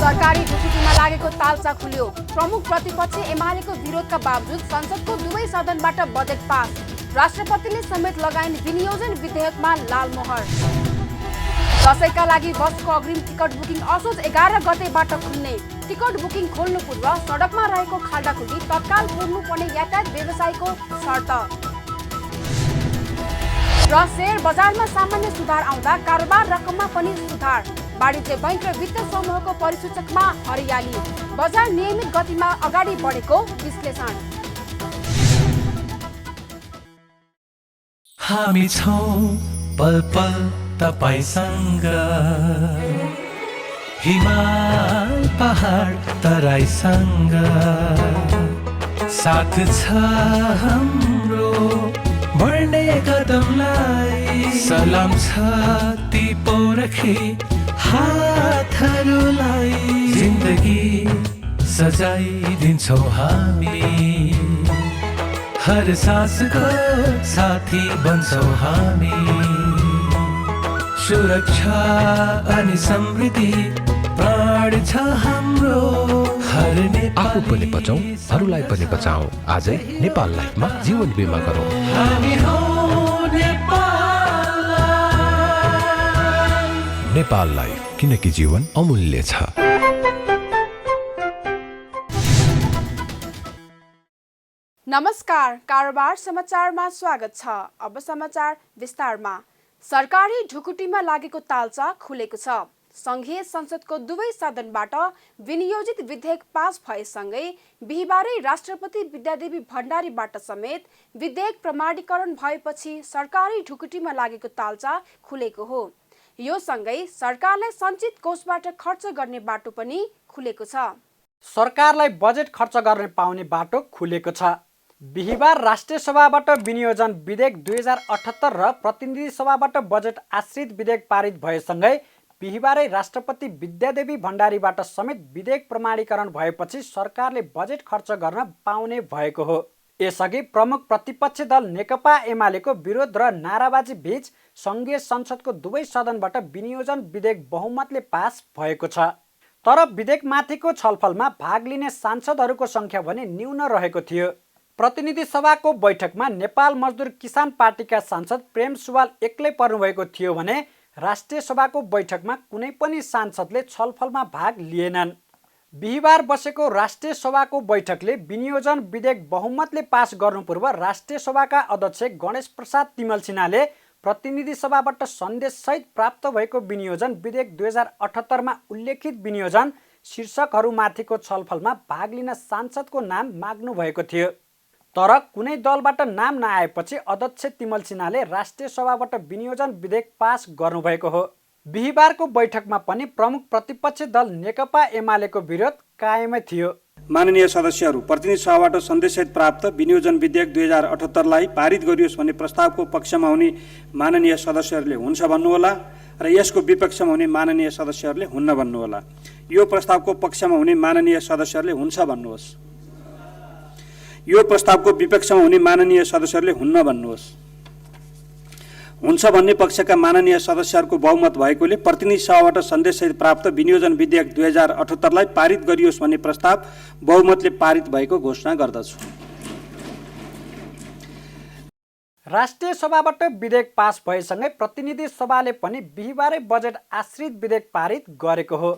सरकारी ढुकुटीमा लागेको तालचा खुल्यो। प्रमुख प्रतिपक्ष एमालेको विरोधका बावजुद संसदको दुवै सदनबाट बजेट पास। राष्ट्रपतिले समेत लगाइन् विनियोजन विधेयकमा लाल मोहर। दशैंका लागि बसको अग्रिम टिकट बुकिङ असोज 11 गतेबाट खुल्ने। टिकट बुकिङ खोल्नु पूर्व सडकमा रहेको खाल्डाखुल्डी तत्काल पुर्नुपर्ने यातायात व्यवसायको शर्त। र शेयर बजारमा सामान्य सुधार आउँदा कारोबार रकममा पनि सुधार। वाणिज्य बैंक र वित्त समूहको परिसूचकमा हरियाली। बजार नियमित गतिमा अगाडि बढेको विश्लेषण। हामी छौं पल पल तपाईसँग, हिमाल पहाड तराईसँग, साथ छ हाम्रो बढ्ने कदमलाई। सलाम छ ती पोरखी हातहरूलाई, जिन्दगी सजाइदिन्छौँ हामी, हर सासको साथी बन्छौँ हामी। सुरक्षा अनि समृद्धि प्राण छ हाम्रो, हर आफू पनि बचौं, अरूलाई पनि बचाऊ। आजै नेपाल लाइफमा जीवन बिमा गरौँ। हामी हौं नेपाल लाइफ। नेपाल लाइफ, किनकि जीवन अमूल्य छ। नमस्कार, कारोबार समाचारमा स्वागत छ। अब समाचार विस्तारमा। सरकारी ढुकुटीमा लागेको तालचा खुलेको छ। संघीय संसदको दुवै सदनबाट विनियोजित विधेयक पास भएसँगै बिहिबारै राष्ट्रपति विद्यादेवी भण्डारीबाट समेत विधेयक प्रमाणीकरण भएपछि सरकारी ढुकुटीमा लागेको तालचा खुलेको हो। यो सँगै सरकारलाई सञ्चित कोषबाट खर्च गर्ने बाटो पनि खुलेको छ। सरकारलाई बजेट खर्च गर्न पाउने बाटो खुलेको छ। बिहिबार राष्ट्रिय सभाबाट विनियोजन विधेयक 2078 र प्रतिनिधि सभाबाट बजेट आश्रित विधेयक पारित भएसँगै बिहिबारै राष्ट्रपति विद्यादेवी भण्डारीबाट समेत विधेयक प्रमाणीकरण भएपछि सरकारले बजेट खर्च गर्न पाउने भएको हो। यसअघि प्रमुख प्रतिपक्षी दल नेकपा एमालेको विरोध र नाराबाजी बीच संघीय संसदको दुवै सदनबाट विनियोजन विधेयक बहुमतले पास भएको छ। तर विधेयकमाथिको छलफलमा भाग लिने सांसदहरूको सङ्ख्या भने न्यून रहेको थियो। प्रतिनिधि सभाको बैठकमा नेपाल मजदुर किसान पार्टीका सांसद प्रेम सुवाल एक्लै पर्नुभएको थियो भने राष्ट्रिय सभाको बैठकमा कुनै पनि सांसदले छलफलमा भाग लिएनन्। बिहिबार बसेको राष्ट्रिय सभाको बैठकले विनियोजन विधेयक बहुमतले पास गर्नु पूर्व राष्ट्रिय सभाका अध्यक्ष गणेश प्रसाद तिमल सिन्हाले प्रतिनिधि सभाबाट सन्देशसहित प्राप्त भएको विनियोजन विधेयक 2078 मा उल्लेखित विनियोजन शीर्षकहरूमाथिको छलफलमा भाग लिन सांसदको नाम माग्नु भएको थियो। तर कुनै दलबाट नाम नआएपछि अध्यक्ष तिमल सिन्हाले राष्ट्रिय सभाबाट विनियोजन विधेयक पास गर्नुभएको हो। बिहिबारको बैठकमा पनि प्रमुख प्रतिपक्षी दल नेकपा एमालेको विरोध कायमै थियो। माननीय सदस्यहरू, प्रतिनिधि सभाबाट सन्देशसहित प्राप्त विनियोजन विधेयक 2078 लाई पारित गरियोस् भन्ने प्रस्तावको पक्षमा हुने माननीय सदस्यहरूले हुन्छ भन्नुहोला र यसको विपक्षमा हुने माननीय सदस्यहरूले हुन्न भन्नुहोला। यो प्रस्तावको पक्षमा हुने माननीय सदस्यहरूले हुन्छ भन्नुहोस्। यो प्रस्तावको विपक्षमा हुने माननीय सदस्यहरूले हुन्न भन्नुहोस्। हुन्छ भन्ने पक्षका माननीय सदस्यहरूको बहुमत भएकोले प्रतिनिधि सभाबाट सन्देशसहित प्राप्त विनियोजन विधेयक 2078 लाई पारित गरियोस् भन्ने प्रस्ताव बहुमतले पारित भएको घोषणा गर्दछु। राष्ट्रिय सभाबाट विधेयक पास भएसँगै प्रतिनिधि सभाले पनि बिहिबारै बजेट आश्रित विधेयक पारित गरेको हो।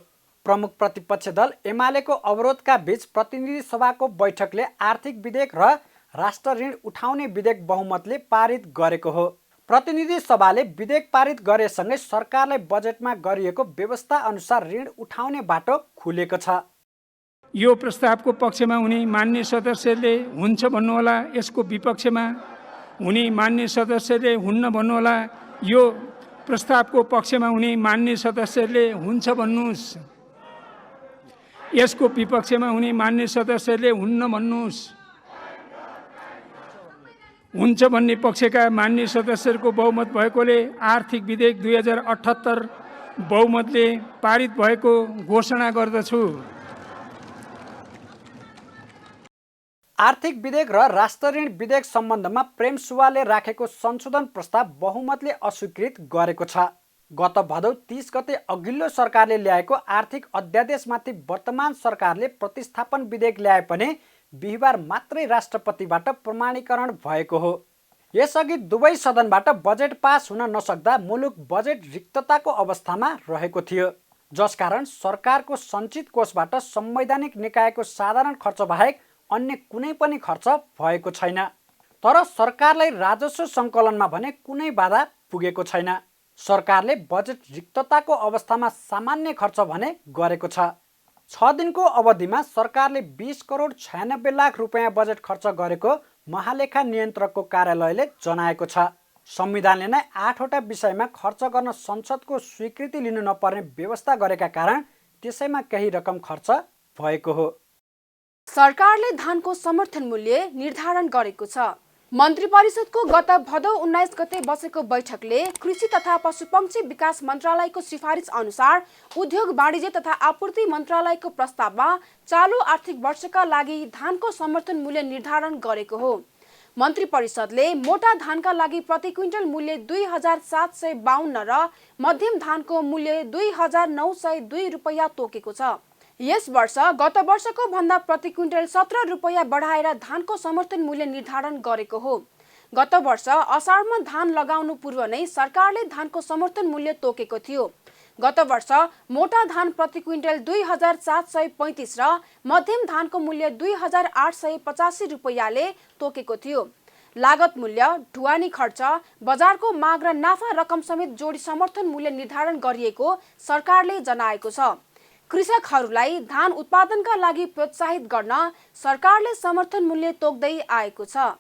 प्रमुख प्रतिपक्ष दल एमालेको अवरोधका बीच प्रतिनिधि सभाको बैठकले आर्थिक विधेयक र राष्ट्र ऋण उठाउने विधेयक बहुमतले पारित गरेको हो। प्रतिनिधि सभाले विधेयक पारित गरेसँगै सरकारले बजेटमा गरिएको व्यवस्था अनुसार ऋण उठाउने बाटो खुलेको छ। यो प्रस्तावको पक्षमा हुने मान्य सदस्यले हुन्छ भन्नुहोला, यसको विपक्षमा हुने मान्य सदस्यले हुन्न भन्नुहोला। यो प्रस्तावको पक्षमा हुने मान्य सदस्यले हुन्छ भन्नुहोस्, यसको विपक्षमा हुने मान्य सदस्यले हुन्न भन्नुहोस्। हुन्छ भन्ने पक्षका मान्य सदस्यहरूको बहुमत भएकोले आर्थिक विधेयक 2078 बहुमतले पारित भएको घोषणा गर्दछु। आर्थिक विधेयक र राष्ट्र ऋण विधेयक सम्बन्धमा प्रेम सुवालले राखेको संशोधन प्रस्ताव बहुमतले अस्वीकृत गरेको छ। गत भदौ 30 गते अघिल्लो सरकारले ल्याएको आर्थिक अध्यादेशमाथि वर्तमान सरकारले प्रतिस्थापन विधेयक ल्याए पनि बिहिबार मात्रै राष्ट्रपतिबाट प्रमाणीकरण भएको हो। यसअघि दुवै सदनबाट बजेट पास हुन नसक्दा मुलुक बजेट रिक्तताको अवस्थामा रहेको थियो, जसकारण सरकारको सञ्चित कोषबाट संवैधानिक निकायको साधारण खर्च बाहेक अन्य कुनै पनि खर्च भएको छैन। तर सरकारलाई राजस्व सङ्कलनमा भने कुनै बाधा पुगेको छैन। सरकारले बजेट रिक्तताको अवस्थामा सामान्य खर्च भने गरेको छ। 6 दिनको अवधिमा सरकारले 20 करोड 96 लाख रुपियाँ बजेट खर्च गरेको महालेखा नियन्त्रकको कार्यालयले जनाएको छ। संविधानले नै 8वटा विषयमा खर्च गर्न संसदको स्वीकृति लिनु नपर्ने व्यवस्था गरेका कारण त्यसैमा केही रकम खर्च भएको हो। सरकारले धानको समर्थन मूल्य निर्धारण गरेको छ। मन्त्री परिषदको गत भदौ 19 गते बसेको बैठकले कृषि तथा पशुपक्षी विकास मन्त्रालयको सिफारिस अनुसार उद्योग वाणिज्य तथा आपूर्ति मन्त्रालयको प्रस्तावमा चालू आर्थिक वर्षका लागि धानको समर्थन मूल्य निर्धारण गरेको हो। मन्त्री परिषदले मोटा धानका लागि प्रति क्विन्टल मूल्य 2752 र मध्यम धानको मूल्य 2902 रुपैयाँ तोकेको छ। यस वर्ष गत वर्षको भन्दा प्रति क्विन्टल 17 रुपैयाँ बढाएर धानको समर्थन मूल्य निर्धारण गरेको हो। गत वर्ष असारमा धान लगाउनु पूर्व नै सरकारले धानको समर्थन मूल्य तोकेको थियो। गत वर्ष मोटा धान प्रति क्विन्टल 2735 र मध्यम धानको मूल्य 2885 रुपैयाँले तोकेको थियो। लागत मूल्य, ढुवानी खर्च, बजारको माग र नाफा रकम समेत जोडी समर्थन मूल्य निर्धारण गरिएको सरकारले जनाएको छ। कृषकहरूलाई धान उत्पादनका लागि प्रोत्साहित गर्न सरकारले समर्थन मूल्य तोक्दै आएको छ।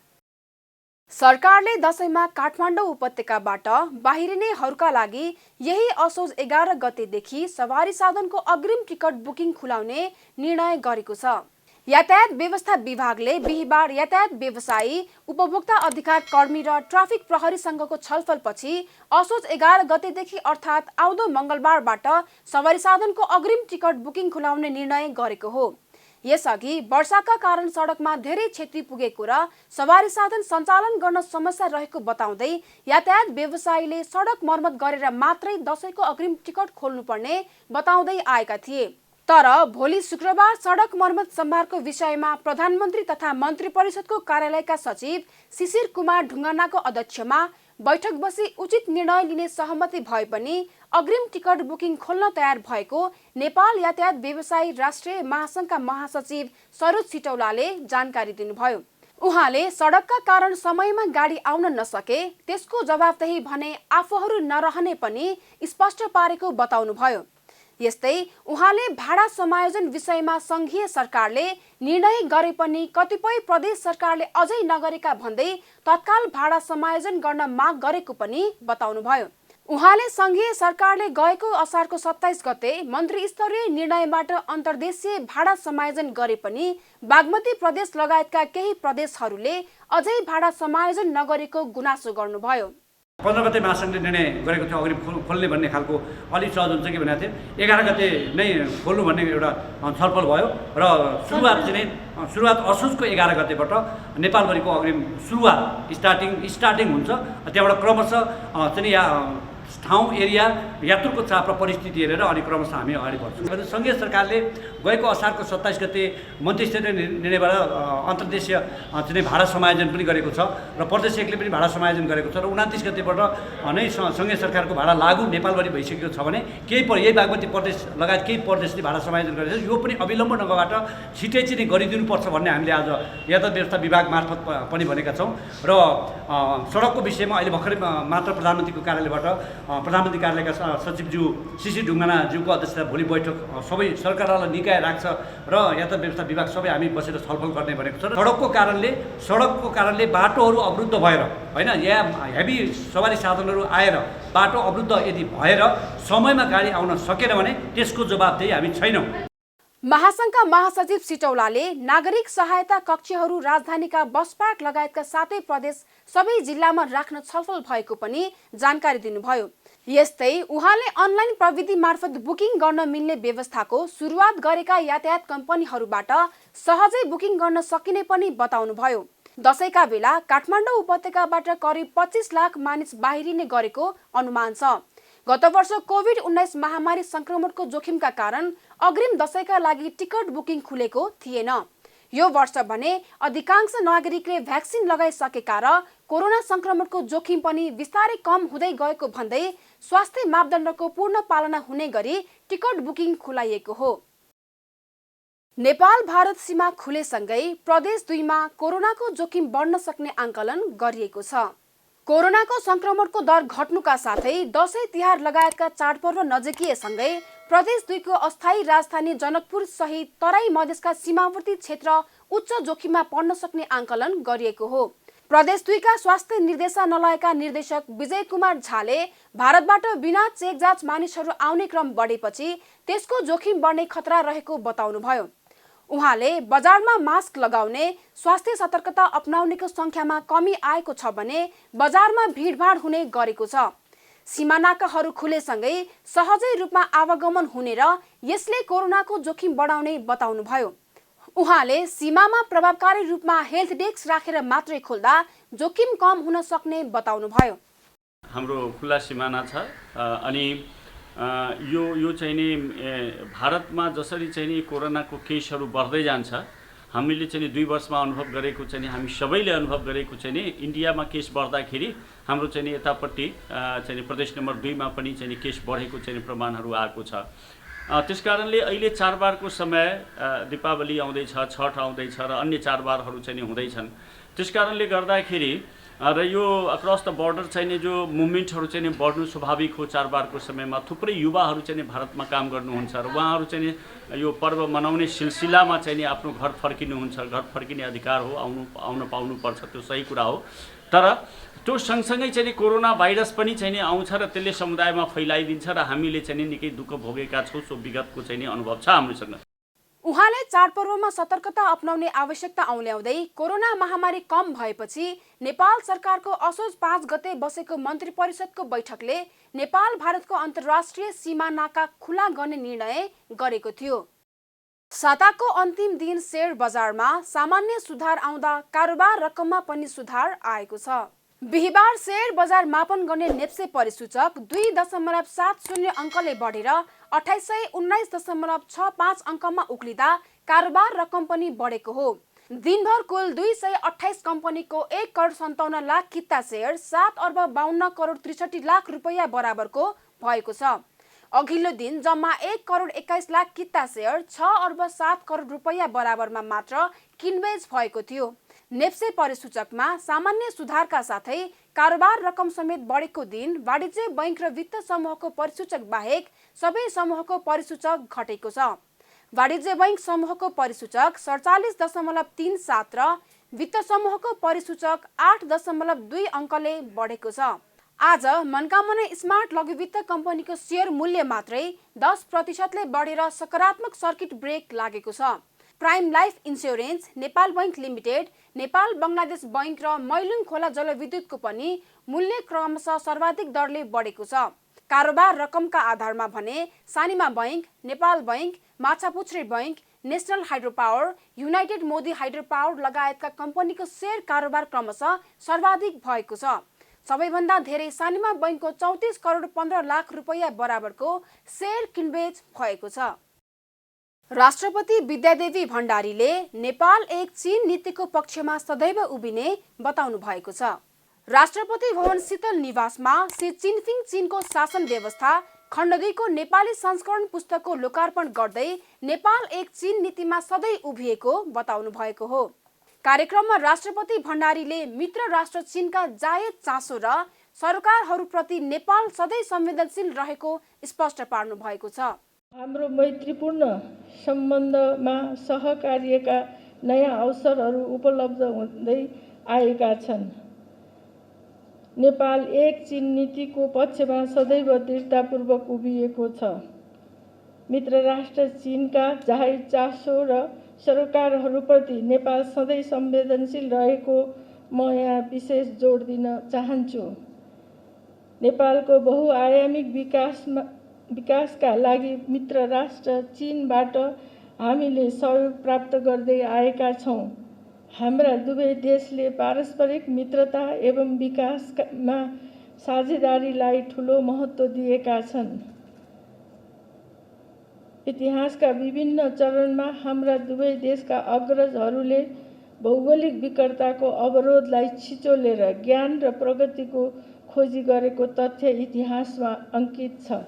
सरकारले दशैंमा काठमाडौँ उपत्यकाबाट बाहिरिनेहरूका लागि यही असोज 11 गतेदेखि सवारी साधनको अग्रिम टिकट बुकिङ खुलाउने निर्णय गरेको छ। यातायात व्यवस्था विभागले बिहिबार यातायात व्यवसायी, उपभोक्ता अधिकार कर्मी र ट्राफिक प्रहरीसँगको छलफलपछि असोज 11 गतेदेखि अर्थात् आउँदो मङ्गलबारबाट सवारी साधनको अग्रिम टिकट बुकिङ खुलाउने निर्णय गरेको हो। यसअघि वर्षाका कारण सडकमा धेरै क्षति पुगेको र सवारी साधन सञ्चालन गर्न समस्या रहेको बताउँदै यातायात व्यवसायीले सडक मर्मत गरेर मात्रै दशैंको अग्रिम टिकट खोल्नुपर्ने बताउँदै आएका थिए। तर भोलि शुक्रबार सडक मर्मत सम्भारको विषयमा प्रधानमन्त्री तथा मन्त्री परिषदको कार्यालयका सचिव शिशिर कुमार ढुङ्गानाको अध्यक्षमा बैठक बसी उचित निर्णय लिने सहमति भए पनि अग्रिम टिकट बुकिङ खोल्न तयार भएको नेपाल यातायात व्यवसायी राष्ट्रिय महासङ्घका महासचिव सरोज सिटौलाले जानकारी दिनुभयो। उहाँले सडकका कारण समयमा गाडी आउन नसके त्यसको जवाफदेही भने आफूहरू नरहने पनि स्पष्ट पारेको बताउनुभयो। यस्तै उहाँले भाडा समायोजन विषयमा संघीय सरकारले निर्णय गरे पनि कतिपय प्रदेश सरकारले अझै नगरेका भन्दै तत्काल भाडा समायोजन गर्न माग गरेको पनि बताउनुभयो। उहाँले संघीय सरकारले गएको असारको 27 गते मन्त्री स्तरीय निर्णयबाट अन्तर्देशीय भाडा समायोजन गरे पनि बागमती प्रदेश लगायतका केही प्रदेशहरूले अझै भाडा समायोजन नगरेको गुनासो गर्नुभयो। 15 गते महासङ्घले निर्णय गरेको थियो अग्रिम खोल्ने भन्ने खालको अलि सहज हुन्छ कि भनेको थियो। 11 गते नै खोल्नु भन्ने एउटा छलफल भयो र सुरुवात असोजको 11 गतेबाट नेपालभरिको अग्रिम सुरुवात स्टार्टिङ हुन्छ। त्यहाँबाट क्रमशः चाहिँ ठाउँ, एरिया, यात्रुको चाप र परिस्थिति हेरेर अनि क्रमशः हामी अगाडि बढ्छौँ। सङ्घीय सरकारले गएको असारको 27 गते मन्त्रीस्तरीय निर्णयबाट अन्तर्देशीय चाहिँ भाडा समायोजन पनि गरेको छ र प्रदेश एकले पनि भाडा समायोजन गरेको छ र 29 गतेबाट नै सङ्घीय सरकारको भाडा लागू नेपालभरि भइसकेको छ भने यही बागमती प्रदेश लगायत केही प्रदेशले भाडा समायोजन गरेको छ। यो पनि अविलम्ब नगरबाट छिटै चाहिँ गरिदिनुपर्छ भन्ने हामीले आज यातायात व्यवस्था विभाग मार्फत पनि भनेका छौँ। र सडकको विषयमा अहिले भर्खरै मात्र प्रधानमन्त्रीको कार्यालयबाट प्रधानमन्त्री कार्यालयका सचिवज्यू शिशिर ढुङ्गानाज्यूको अध्यक्षता भोलि बैठक सबै सरकारलाई निकाय राख्छ र यातायात व्यवस्था विभाग सबै हामी बसेर छलफल गर्ने भनेको छ। सडकको कारणले बाटोहरू अवरुद्ध भएर होइन, या हेभी सवारी साधनहरू आएर बाटो अवरुद्ध यदि भएर समयमा गाडी आउन सकेन भने त्यसको जवाबदेही हामी छैनौँ। महासङ्घका महासचिव सिटौलाले नागरिक सहायता कक्षहरू राजधानीका बस पार्क लगायतका 7 प्रदेश सबै जिल्लामा राख्न छलफल भएको पनि जानकारी दिनुभयो। यस्तै उहाँले अनलाइन प्रविधि मार्फत बुकिङ गर्न मिल्ने व्यवस्थाको सुरुवात गरेका यातायात कम्पनीहरूबाट सहजै बुकिङ गर्न सकिने पनि बताउनुभयो। दशैंका बेला काठमाडौँ उपत्यकाबाट करिब 25 लाख मानिस बाहिरिने गरेको अनुमान छ। गत वर्ष कोभिड-19 महामारी संक्रमणको जोखिमका कारण अग्रिम दशैंका लागि टिकट बुकिङ खुलेको थिएन। यो वर्ष भने अधिकांश नागरिकले भ्याक्सिन लगाइसकेका र कोरोना संक्रमणको जोखिम पनि बिस्तारै कम हुँदै गएको भन्दै स्वास्थ्य मापदण्डको पूर्ण पालना हुने गरी टिकट बुकिङ खुलाइएको हो। नेपाल भारत सीमा खुलेसँगै प्रदेश 2 मा कोरोनाको जोखिम बढ्न सक्ने आंकलन गरिएको छ। कोरोनाको संक्रमणको दर घट्नुका साथै दशैं तिहार लगायतका चाडपर्व नजिकिएसँगै प्रदेश 2 को अस्थायी राजधानी जनकपुर सहित तराई मधेसका सीमावर्ती क्षेत्र उच्च जोखिममा पर्न सक्ने आंकलन गरिएको हो। प्रदेश 2 का स्वास्थ्य निर्देशनालयका निर्देशक विजय कुमार झाले भारतबाट बिना चेक जाँच मानिसहरू आउने क्रम बढेपछि त्यसको जोखिम बढ्ने खतरा रहेको बताउनुभयो। उहाँले बजारमा मास्क लगाउने, स्वास्थ्य सतर्कता अपनाउनेको संख्यामा कमी आएको छ भने बजारमा भिडभाड हुने गरेको छ। सीमानाकाहरू खुलेसँगै सहजै रूपमा आवागमन हुने र यसले कोरोनाको जोखिम बढाउने बताउनुभयो। उहाँले सीमामा प्रभावकारी रूपमा हेल्थ डेस्क राखेर मात्रै खोल्दा जोखिम कम हुन सक्ने बताउनुभयो। हाम्रो खुला सिमाना छ अनि यो चाहिँ नि भारतमा जसरी चाहिँ नि कोरोनाको केसहरू बढ्दै जान्छ, हामीले चाहिँ 2 वर्षमा अनुभव गरेको चाहिँ हामी सबैले अनुभव गरेको चाहिँ नि इन्डियामा केस बढ्दाखेरि हाम्रो चाहिँ नि यतापट्टि चाहिँ प्रदेश नम्बर 2 मा पनि चाहिँ केस बढेको चाहिँ प्रमाणहरू आएको छ। त्यसकारणले अहिले चाडबाडको समय दीपावली आउँदैछ, छठ आउँदैछ र अन्य चाडबाडहरू चाहिँ हुँदैछन्। त्यसकारणले गर्दाखेरि र यो अक्रस द बोर्डर चाहिँ जो मुभमेन्टहरू चाहिँ बढ्नु स्वाभाविक हो। चाडबाडको समयमा थुप्रै युवाहरू चाहिँ भारतमा काम गर्नुहुन्छ र उहाँहरू चाहिँ यो पर्व मनाउने सिलसिलामा चाहिँ आफ्नो घर फर्किनुहुन्छ। घर फर्किने अधिकार हो, आउन पाउनुपर्छ, त्यो सही कुरा हो। तर त्यो सँगसँगै चाहिँ कोरोना भाइरस पनि चाहिँ आउँछ र त्यसले समुदायमा फैलाइदिन्छ र हामीले चाहिँ निकै दुःख भोगेका छौँ। सो विगतको चाहिँ अनुभव छ हामीसँग। उहाँले चाडपर्वमा सतर्कता अपनाउने आवश्यकता औल्याउँदै कोरोना महामारी कम भएपछि नेपाल सरकारको असोज 5 गते बसेको मन्त्री परिषदको बैठकले नेपाल भारतको अन्तर्राष्ट्रिय सीमा नाका खुला गर्ने निर्णय गरेको थियो। साताको अन्तिम दिन शेयर बजारमा सामान्य सुधार आउँदा कारोबार रकममा पनि सुधार आएको छ। बिहिबार शेयर बजार मापन गर्ने नेप्से परिसूचक 2.70 अङ्कले बढेर 2819.65 अङ्कमा उक्लिँदा कारोबार रकम पनि बढेको हो। दिनभर कुल 228 कम्पनीको 1,57,00,000 किता शेयर 7,52,63,00,000 रुपैयाँ बराबरको भएको छ। अघिल्लो दिन जम्मा 1,21,00,000 किता शेयर 6,07,00,000 रुपैयाँ बराबरमा मात्र किनबेच भएको थियो। नेप्से परिसूचकमा सामान्य सुधारका साथै कारोबार रकम समेत बढेको दिन वाणिज्य बैंक र वित्त समूहको परिसूचक बाहेक सबै समूहको परिसूचक घटेको छ। वाणिज्य बैंक समूहको परिसूचक 47.37 र वित्त समूहको परिसूचक 8.2 अङ्कले बढेको छ। आज मनकामना स्मार्ट लघुवित्त कम्पनीको शेयर मूल्य मात्रै 10% बढेर सकारात्मक सर्किट ब्रेक लागेको छ। Prime life insurance, Nepal bank limited, Nepal Bangladesh bank र मैलुङ खोला जलविद्युतको पनि मूल्य क्रमशः सर्वाधिक दरले बढेको छ। कारोबार रकमका आधारमा भने Sanima bank, Nepal bank, Machhapuchchhre bank, national hydro power, united Modi hydro power लगायतका कम्पनीको शेयर कारोबार क्रमशः सर्वाधिक भएको छ। सबैभन्दा धेरै सानिमा बैंकको 34,15,00,000 रुपैयाँ बराबरको शेयर किनबेच भएको छ। राष्ट्रपति विद्यादेवी भण्डारीले नेपाल एक चीन नीतिको पक्षमा सदैव उभिने बताउनु भएको छ। राष्ट्रपति भवन शीतल निवासमा सी चिनफिङ चीनको शासन व्यवस्था खण्ड 2 को नेपाली संस्करण पुस्तकको लोकार्पण गर्दै नेपाल एक चीन नीतिमा सधैँ उभिएको बताउनु भएको हो। कार्यक्रममा राष्ट्रपति भण्डारीले मित्र राष्ट्र चीनका जायज चासो र सरकारहरूप्रति नेपाल सधैँ संवेदनशील रहेको स्पष्ट पार्नु भएको छ। हाम्रो मैत्रीपूर्ण सम्बन्धमा सहकार्यका नयाँ अवसरहरू उपलब्ध हुँदै आएका छन्। नेपाल एक चीन नीतिको पक्षमा सदैव दृढतापूर्वक उभिएको छ। मित्र राष्ट्र चीनका जाहेर चासो र सरकारहरूप्रति नेपाल सधैँ संवेदनशील रहेको म यहाँ विशेष जोड दिन चाहन्छु। नेपालको बहुआयामिक विकासका लागि मित्र राष्ट्र चीनबाट हामीले सहयोग प्राप्त गर्दै आएका छौँ। हाम्रा दुवै देशले पारस्परिक मित्रता एवं विकासमा साझेदारीलाई ठुलो महत्त्व दिएका छन्। इतिहासका विभिन्न चरणमा हाम्रा दुवै देशका अग्रजहरूले भौगोलिक विकटताको अवरोधलाई छिचोलेर ज्ञान र प्रगतिको खोजी गरेको तथ्य इतिहासमा अङ्कित छ।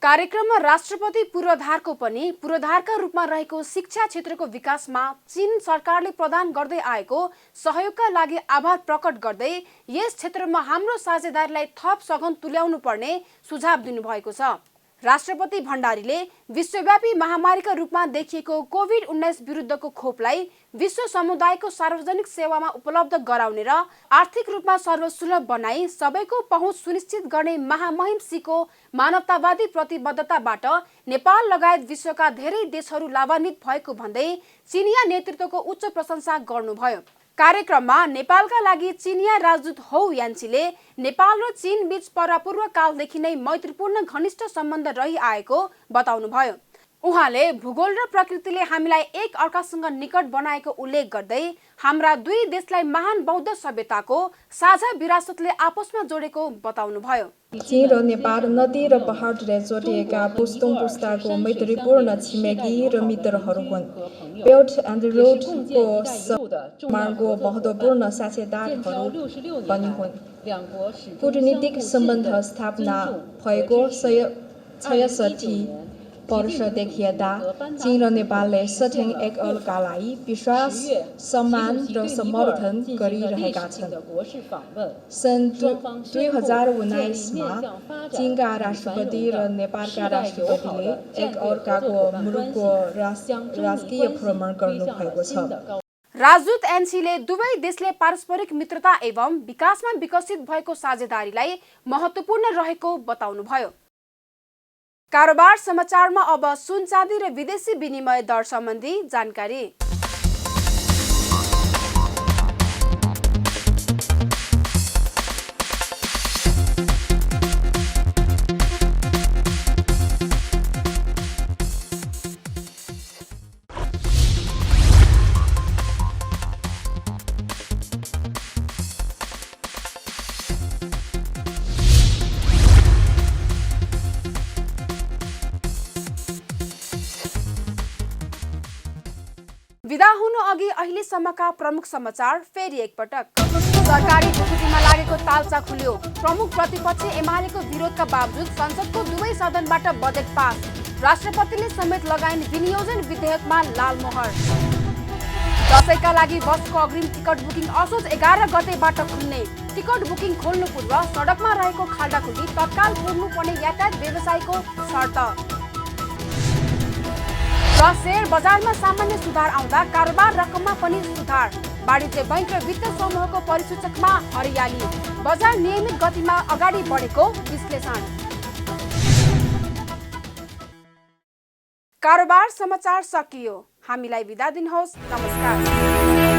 कार्यक्रममा राष्ट्रपति पूर्वाधारको पनि पूर्वाधारका रूपमा रहेको शिक्षा क्षेत्रको विकासमा चीन सरकारले प्रदान गर्दै आएको सहयोगका लागि आभार प्रकट गर्दै यस क्षेत्रमा हाम्रो साझेदारीलाई थप सघन तुल्याउनु पर्ने सुझाव दिनुभएको छ। राष्ट्रपति भण्डारीले विश्वव्यापी महामारीका रूपमा देखिएको कोभिड-19 विरुद्धको खोपलाई विश्व समुदायको सार्वजनिक सेवामा उपलब्ध गराउने र आर्थिक रूपमा सर्वसुलभ बनाई सबैको पहुँच सुनिश्चित गर्ने महामहिम सीको मानवतावादी प्रतिबद्धताबाट नेपाल लगायत विश्वका धेरै देशहरू लाभान्वित भएको भन्दै चिनिया नेतृत्वको उच्च प्रशंसा गर्नुभयो। कार्यक्रममा नेपालका लागि चिनिया राजदूत हौ यान्सीले नेपाल र चीन बीच परापूर्व कालदेखि नै मैत्रीपूर्ण घनिष्ठ सम्बन्ध रहिआएको बताउनुभयो। उहाँले भूगोल र प्रकृतिले हामीलाई एक अर्कासँग निकट बनाएको उल्लेख गर्दै हाम्रा दुई देशलाई महान बौद्ध सभ्यताको साझा विरासतले आपसमा जोडेको बताउनुभयो। चीन र नेपाल नदी र पहाडले जोडिएका पुस्तौं पुस्ताको मैत्रीपूर्ण छिमेकी र मित्रहरू हुन्। बेल्ट एन्ड रोडको मार्गको महत्त्वपूर्ण साझेदारहरू पनि हुन्। कूटनीतिक सम्बन्ध स्थापना भएको 66 वर्षदेखि यता चीन र नेपालले सधैँ एक अर्कालाई विश्वास, सम्मान र समर्थन गरिरहेका छन्। सन् 2019 मा चीनका राष्ट्रपति र नेपालका राष्ट्रपतिले एक अर्काको मुलुकको राजकीय भ्रमण गर्नुभएको छ। राजदूत एनसीले दुवै देशले पारस्परिक मित्रता एवं विकासमा विकसित भएको साझेदारीलाई महत्त्वपूर्ण रहेको बताउनुभयो। कारोबार समाचारमा अब सुन चाँदी र विदेशी विनिमय दर सम्बन्धी जानकारी। विदा हुनु अघि अहिलेसम्मका प्रमुख समाचार फेरि एकपटक। सरकारी ढुकुटीमा लागेको तालचा खुल्यो। प्रमुख प्रतिपक्ष एमालेको विरोधका बावजुद संसदको दुवै सदनबाट बजेट पास। राष्ट्रपतिले समेत लगाइन् विनियोजन विधेयकमा लाल मोहर। दशैंका लागि बसको अग्रिम टिकट बुकिङ असोज 11 गतेबाट खुल्ने। टिकट बुकिङ खोल्नु पूर्व सडकमा रहेको खाल्डाखुल्डी तत्काल पूर्नुपर्ने यातायात व्यवसायको शर्त। र शेयर बजारमा सामान्य सुधार आउँदा कारोबार रकममा पनि सुधार। वाणिज्य बैंक र वित्त समूहको परिसूचकमा हरियाली। बजार नियमित गतिमा अगाडि बढेको विश्लेषण। कारोबार समाचार सकियो। हामीलाई बिदा दिनुहोस्। नमस्कार।